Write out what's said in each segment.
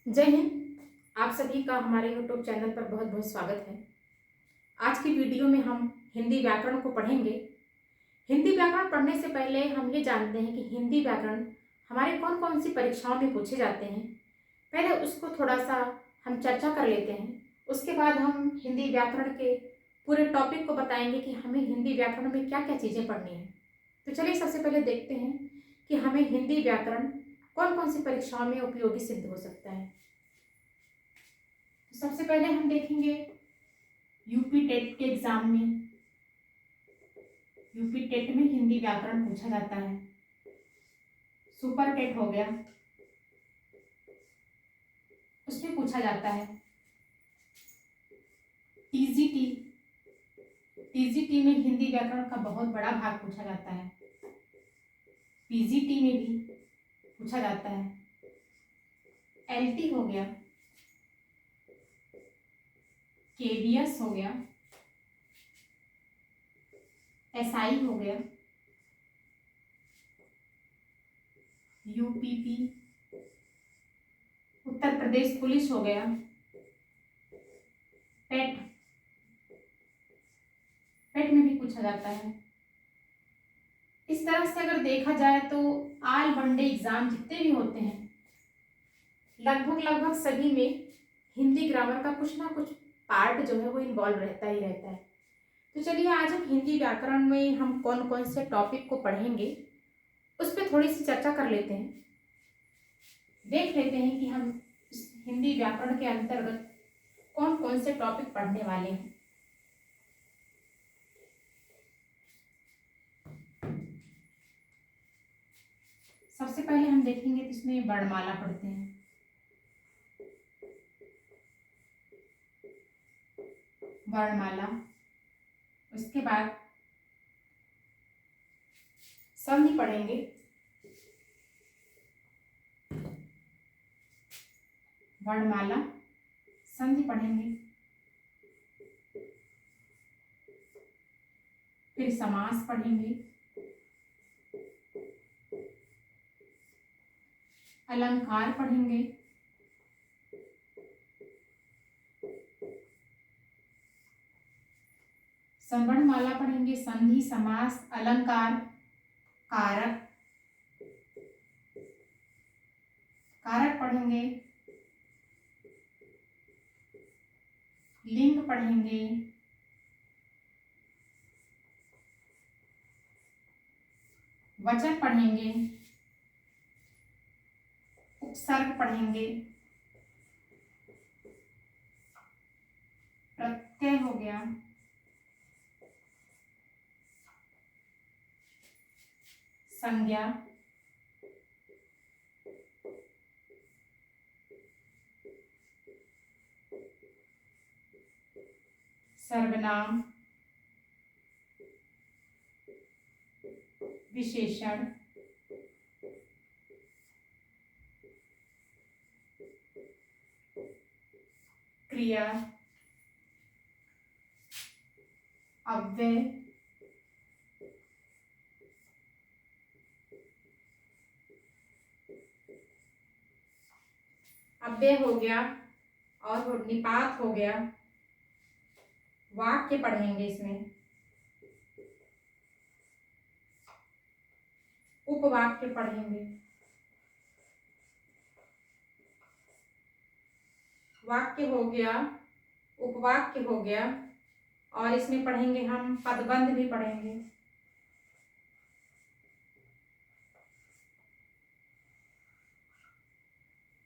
जय हिंद। आप सभी का हमारे YouTube चैनल पर बहुत बहुत स्वागत है। आज की वीडियो में हम हिंदी व्याकरण को पढ़ेंगे। हिंदी व्याकरण पढ़ने से पहले हम ये जानते हैं कि हिंदी व्याकरण हमारे कौन कौन सी परीक्षाओं में पूछे जाते हैं। पहले उसको थोड़ा सा हम चर्चा कर लेते हैं। उसके बाद हम हिंदी व्याकरण के पूरे टॉपिक को बताएंगे कि हमें हिंदी व्याकरण में क्या क्या चीज़ें पढ़नी हैं। तो चलिए सबसे पहले देखते हैं कि हमें हिंदी व्याकरण कौन कौन सी परीक्षाओं में उपयोगी सिद्ध हो सकता है। तो सबसे पहले हम देखेंगे यूपी टेट के एग्जाम में। यूपी टेट में हिंदी व्याकरण पूछा जाता है। सुपर टेट हो गया, उसमें पूछा जाता है। टीजीटी, टीजीटी में हिंदी व्याकरण का बहुत बड़ा भाग पूछा जाता है। पीजीटी में भी पूछा जाता है। एलटी हो गया, केबीएस हो गया, एसआई हो गया, यूपीपी उत्तर प्रदेश पुलिस हो गया, पेट, पेट में भी पूछा जाता है। इस तरह से अगर देखा जाए तो ऑल वनडे एग्जाम जितने भी होते हैं लगभग सभी में हिंदी ग्रामर का कुछ ना कुछ पार्ट जो है वो इन्वॉल्व रहता ही रहता है। तो चलिए आज हम हिंदी व्याकरण में हम कौन कौन से टॉपिक को पढ़ेंगे उस पर थोड़ी सी चर्चा कर लेते हैं। देख लेते हैं कि हम इस हिंदी व्याकरण के अंतर्गत कौन कौन से टॉपिक पढ़ने वाले हैं। सबसे पहले हम देखेंगे कि इसमें वर्णमाला पढ़ते हैं। वर्णमाला, उसके बाद संधि पढ़ेंगे। वर्णमाला, संधि पढ़ेंगे। फिर समास पढ़ेंगे। अलंकार पढ़ेंगे। वर्णमाला पढ़ेंगे, संधि, समास, अलंकार, कारक, कारक पढ़ेंगे, लिंग पढ़ेंगे, वचन पढ़ेंगे, उपसर्ग पढ़ेंगे, प्रत्यय हो गया, संज्ञा, सर्वनाम, विशेषण, क्रिया, अव्यय, अव्यय हो गया और निपात हो गया। वाक्य पढ़ेंगे, इसमें उपवाक्य पढ़ेंगे, वाक्य हो गया, उपवाक्य हो गया और इसमें पढ़ेंगे हम पदबंध भी पढ़ेंगे।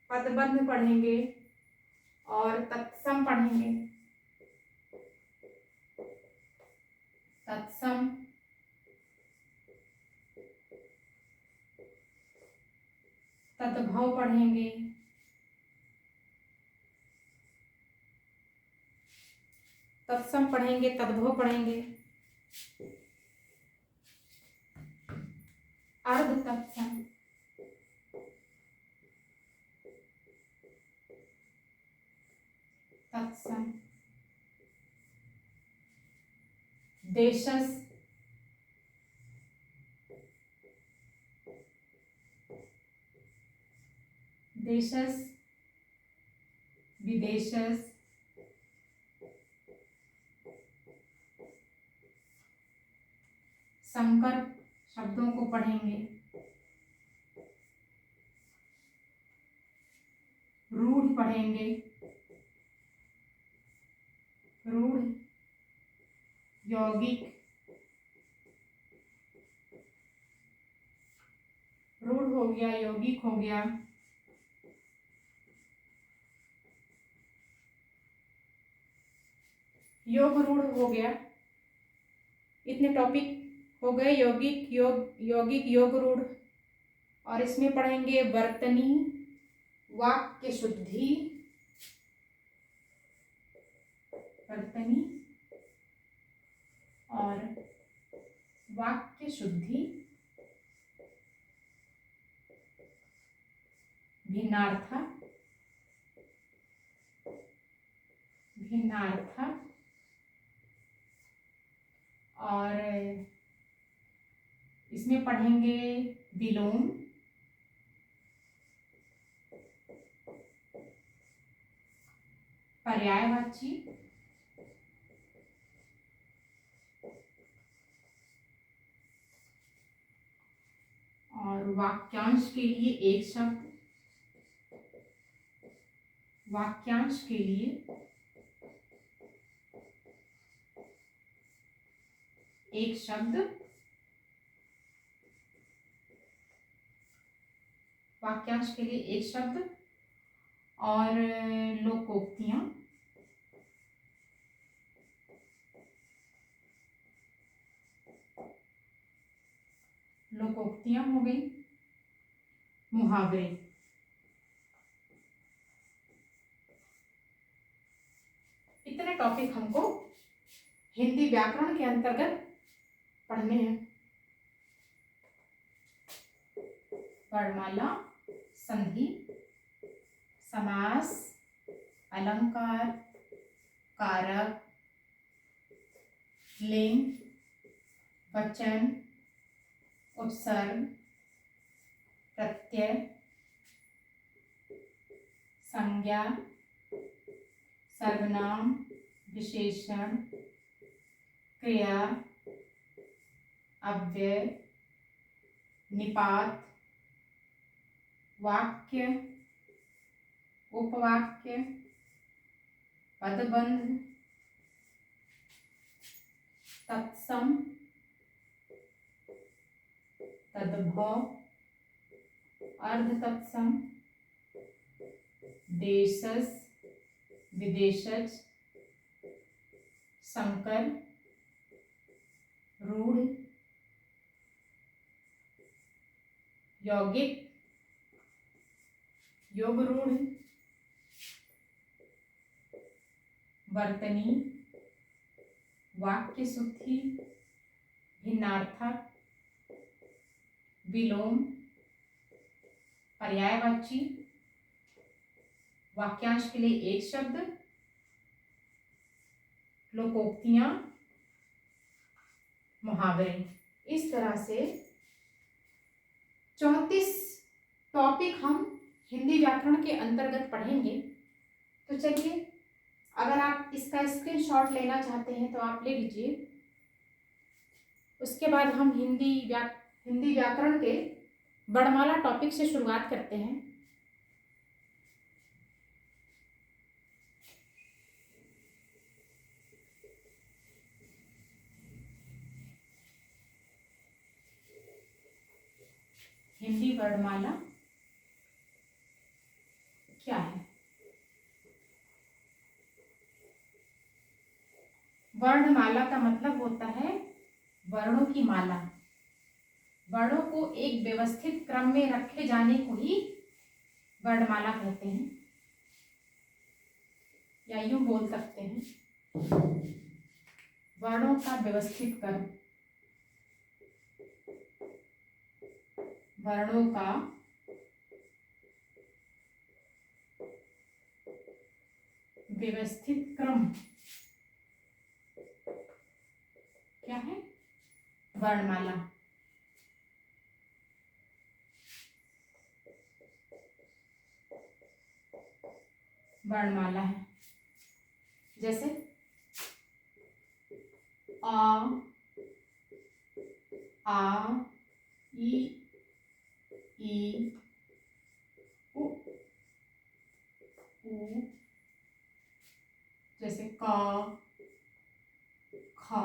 पदबंध पढ़ेंगे और तत्सम पढ़ेंगे। तत्सम, तद्भव पढ़ेंगे, तत्सम पढ़ेंगे, तद्भव पढ़ेंगे, अर्ध तत्सम, तत्सम, देशस, देशस, भेषज, संकर शब्दों को पढ़ेंगे। रूढ़ पढ़ेंगे, रूढ़, यौगिक, रूढ़ हो गया, यौगिक हो गया, योग रूढ़ हो गया। इतने टॉपिक हो गए, यौगिक, यौगिक, योग रूढ़। और इसमें पढ़ेंगे वर्तनी, वाक्य शुद्धि, वर्तनी और वाक्य शुद्धि, भिन्नार्थ, भिन्नार्थ और इसमें पढ़ेंगे विलोम, पर्यायवाची, और वाक्यांश के लिए एक शब्द, वाक्यांश के लिए एक शब्द, वाक्यांश के लिए एक शब्द और लोकोक्तियां, लोकोक्तियां हो गई, मुहावरे। इतने टॉपिक हमको हिंदी व्याकरण के अंतर्गत पढ़ने हैं। वर्णमाला, संधि, समास, अलंकार, कारक, लिंग, वचन, उपसर्ग, प्रत्यय, संज्ञा, सर्वनाम, विशेषण, क्रिया, अव्यय, निपात, वाक्य, उपवाक्य, पदबंध, तत्सम, तद्भव, अर्ध तत्सम, देशज, विदेशज, संकर, रूढ़, यौगिक, योग रूढ़, वर्तनी, वाक्य शुद्धि, भिन्नार्थक, विलोम, पर्यायवाची, वाक्यांश के लिए एक शब्द, लोकोक्तियां, मुहावरे। इस तरह से 34 टॉपिक हम हिंदी व्याकरण के अंतर्गत पढ़ेंगे। तो चलिए, अगर आप इसका स्क्रीनशॉट लेना चाहते हैं तो आप ले लीजिए। उसके बाद हम हिंदी व्याकरण के वर्णमाला टॉपिक से शुरुआत करते हैं। हिंदी वर्णमाला क्या है? वर्णमाला का मतलब होता है वर्णों की माला। वर्णों को एक व्यवस्थित क्रम में रखे जाने को ही वर्णमाला कहते हैं, या यूं बोल सकते हैं वर्णों का व्यवस्थित क्रम। वर्णों का व्यवस्थित क्रम क्या है? वर्णमाला। वर्णमाला है। जैसे आ, ई, उ, जैसे का, खा,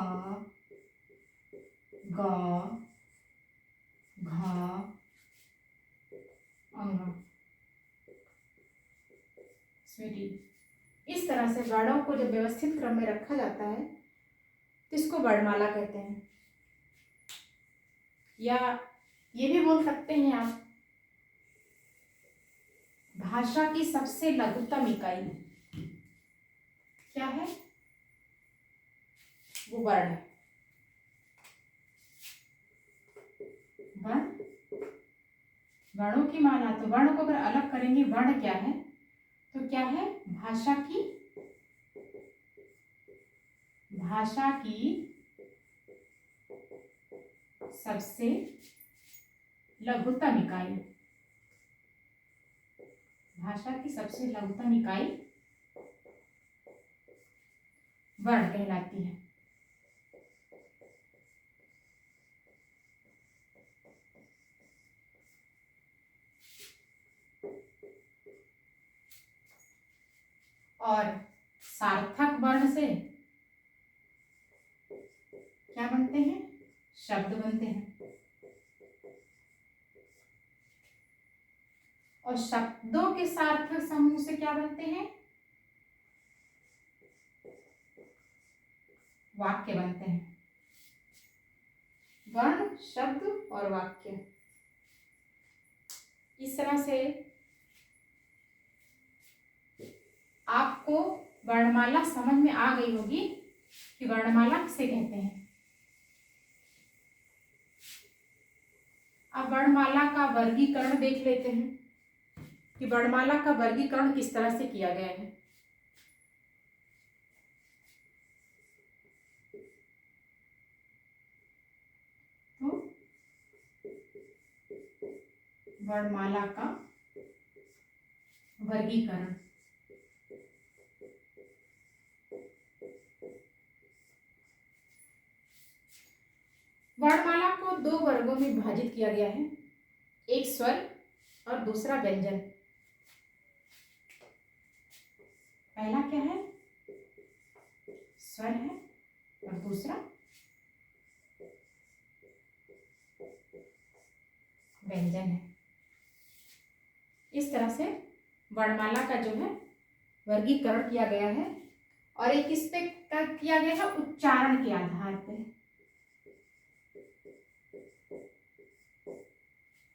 गा, घा, अंगा, स्वीटी। इस तरह से वर्णों को जब व्यवस्थित क्रम में रखा जाता है तो इसको वर्णमाला कहते हैं। या ये भी बोल सकते हैं आप, भाषा की सबसे लघुतम इकाई क्या है? वो वर्ण है। वर्ण, वर्णों की माला। तो वर्ण को अगर अलग करेंगे, वर्ण क्या है तो क्या है? भाषा की सबसे लघुतम इकाई। भाषा की सबसे लघुतम इकाई वर्ण कहलाती है। और सार्थक वर्ण से क्या बनते हैं? शब्द बनते हैं। और शब्दों के सार्थक समूह से क्या बनते हैं? वाक्य बनते हैं। वर्ण, शब्द और वाक्य। इस तरह से आपको वर्णमाला समझ में आ गई होगी कि वर्णमाला किसे कहते हैं। अब वर्णमाला का वर्गीकरण देख लेते हैं कि वर्णमाला का वर्गीकरण किस तरह से किया गया है। तो वर्णमाला का वर्गीकरण, वर्णमाला को दो वर्गों में विभाजित किया गया है, एक स्वर और दूसरा व्यंजन। पहला क्या है? स्वर है और दूसरा व्यंजन है। इस तरह से वर्णमाला का जो है वर्गीकरण किया गया है। और एक इस पे किया गया है उच्चारण के आधार पे।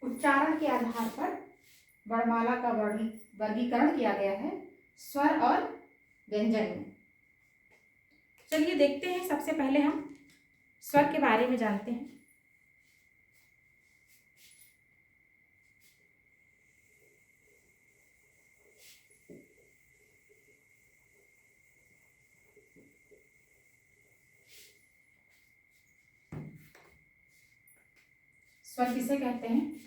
उच्चारण के आधार पर वर्णमाला का वर्गीकरण किया गया है स्वर और व्यंजन में। चलिए देखते हैं, सबसे पहले हम स्वर के बारे में जानते हैं। स्वर किसे कहते हैं?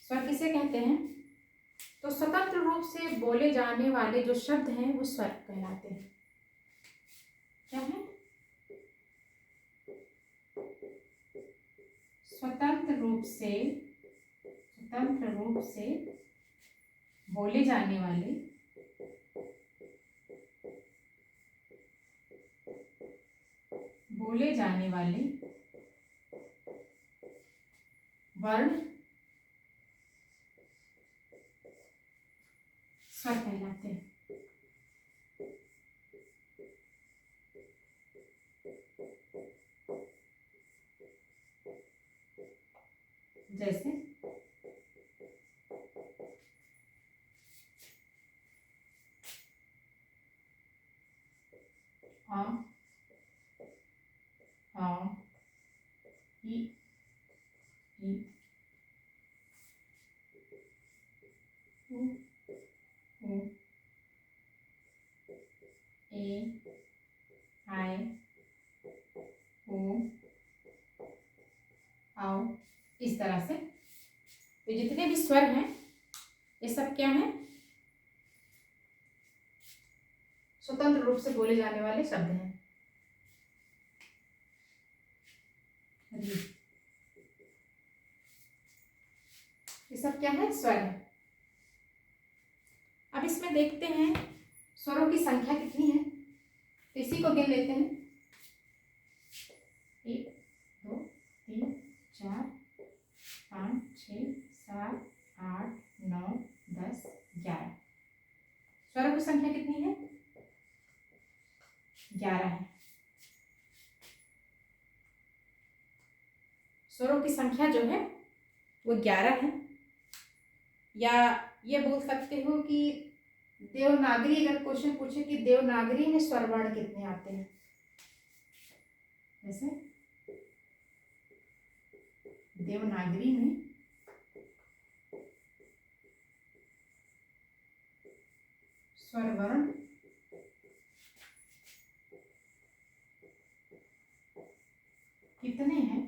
स्वर किसे कहते हैं? तो स्वतंत्र रूप से बोले जाने वाले जो शब्द हैं वो स्वर कहलाते हैं। क्या है? स्वतंत्र रूप से बोले जाने वाले वर्ण स्वर कहलाते हैं। जैसे आ, ई, उ, ए, आए, ओ, आओ। इस तरह से तो जितने भी स्वर हैं ये सब क्या हैं? स्वतंत्र रूप से बोले जाने वाले शब्द हैं। ये सब क्या है? स्वर है। अब इसमें देखते हैं स्वरों की संख्या कितनी है, तो इसी को गिन लेते हैं। 1 2 3 4 5 6 7 8 9 10 11। स्वरों की संख्या कितनी है? 11 है। स्वरों की संख्या जो है वो 11 है। या ये बोल सकते हो कि देवनागरी, अगर क्वेश्चन पूछे कि देवनागरी में स्वर वर्ण कितने आते हैं, जैसे देवनागरी में स्वर वर्ण कितने हैं,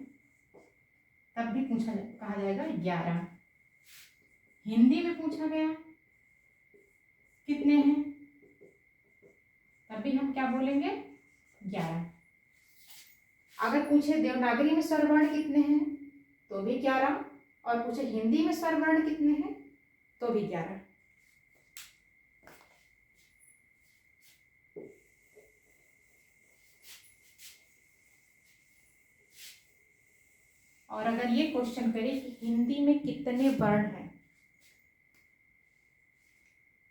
तब भी कहा जाएगा 11। हिंदी में पूछा गया कितने हैं, तब भी हम क्या बोलेंगे? 11। अगर पूछे देवनागरी में स्वर वर्ण कितने हैं, तो भी 11। और पूछे हिंदी में स्वर वर्ण कितने हैं, तो भी 11। और अगर ये क्वेश्चन करे कि हिंदी में कितने वर्ण हैं,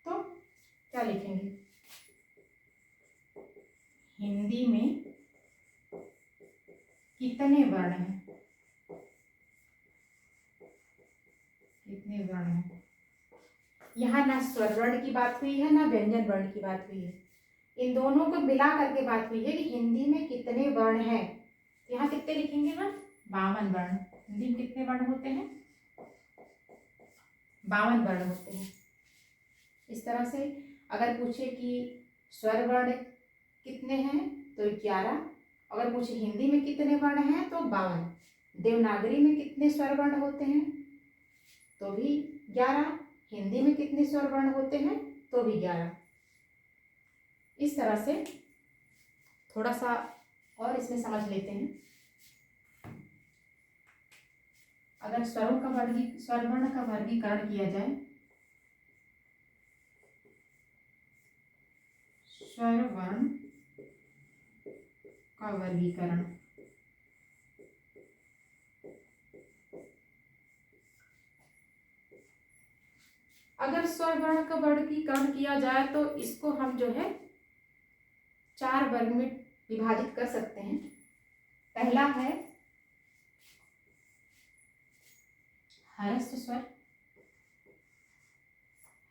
तो क्या लिखेंगे? हिंदी में कितने वर्ण हैं, कितने वर्ण हैं। यहाँ ना स्वर वर्ण की बात हुई है, ना व्यंजन वर्ण की बात हुई है, इन दोनों को मिला करके बात हुई है कि हिंदी में कितने वर्ण हैं। यहाँ कितने लिखेंगे हम? 52 वर्ण। हिंदी में कितने वर्ण होते हैं? 52 वर्ण होते हैं। इस तरह से अगर पूछे कि स्वर वर्ण कितने हैं, तो 11। अगर पूछे हिंदी में कितने वर्ण हैं, तो 52। देवनागरी में कितने स्वर वर्ण होते हैं, तो भी 11। हिंदी में कितने स्वर वर्ण होते हैं, तो भी 11। इस तरह से थोड़ा सा और इसमें समझ लेते हैं। अगर स्वर वर्ण का वर्गीकरण किया जाए, स्वर वर्ण का वर्गीकरण, अगर स्वर वर्ण का वर्गीकरण किया जाए तो इसको हम जो है 4 वर्ग में विभाजित कर सकते हैं। पहला है हरस्व स्वर,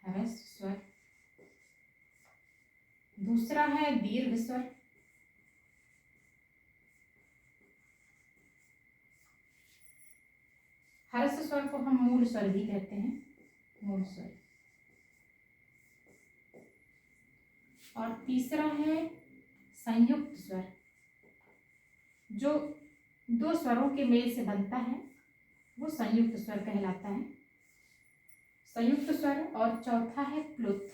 हरस्व स्वर। दूसरा है दीर्घ स्वर, हरस्व स्वर को हम मूल स्वर भी कहते हैं, मूल स्वर। और तीसरा है संयुक्त स्वर, जो 2 स्वरों के मेल से बनता है वो संयुक्त स्वर कहलाता है, संयुक्त स्वर। और चौथा है प्लुत,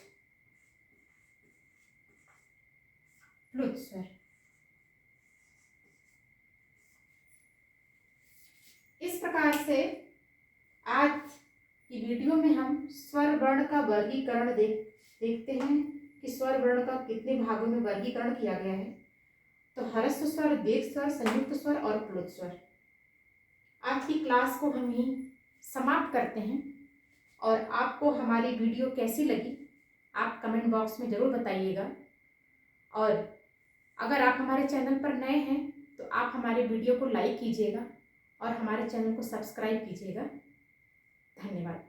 प्लुत स्वर। इस प्रकार से आज की वीडियो में हम स्वर वर्ण का वर्गीकरण देखते हैं कि स्वर वर्ण का कितने भागों में वर्गीकरण किया गया है। तो हरस्व स्वर, दीर्घ स्वर, संयुक्त स्वर और प्लुत स्वर। आज की क्लास को हम यहीं समाप्त करते हैं। और आपको हमारी वीडियो कैसी लगी आप कमेंट बॉक्स में ज़रूर बताइएगा। और अगर आप हमारे चैनल पर नए हैं तो आप हमारे वीडियो को लाइक कीजिएगा और हमारे चैनल को सब्सक्राइब कीजिएगा। धन्यवाद।